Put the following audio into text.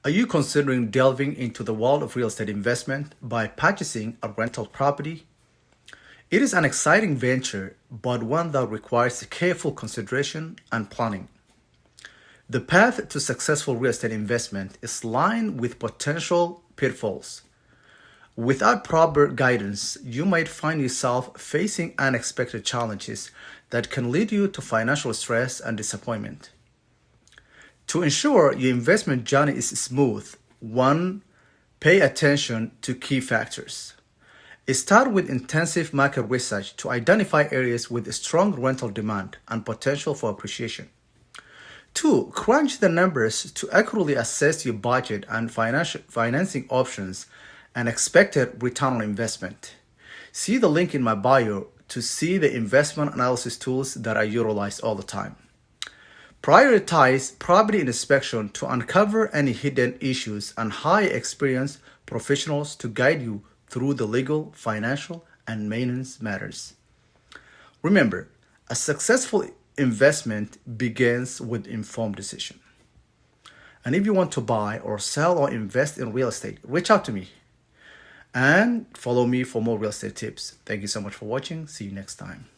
Are you considering delving into the world of real estate investment by purchasing a rental property? It is an exciting venture, but one that requires careful consideration and planning. The path to successful real estate investment is lined with potential pitfalls. Without proper guidance, you might find yourself facing unexpected challenges that can lead you to financial stress and disappointment. To ensure your investment journey is smooth, 1. Pay attention to key factors. Start with intensive market research to identify areas with strong rental demand and potential for appreciation. 2. Crunch the numbers to accurately assess your budget and financing options and expected return on investment. See the link in my bio to see the investment analysis tools that I utilize all the time. Prioritize property inspection to uncover any hidden issues and hire experienced professionals to guide you through the legal, financial, and maintenance matters. Remember, a successful investment begins with informed decision. And if you want to buy or sell or invest in real estate, reach out to me and follow me for more real estate tips. Thank you so much for watching. See you next time.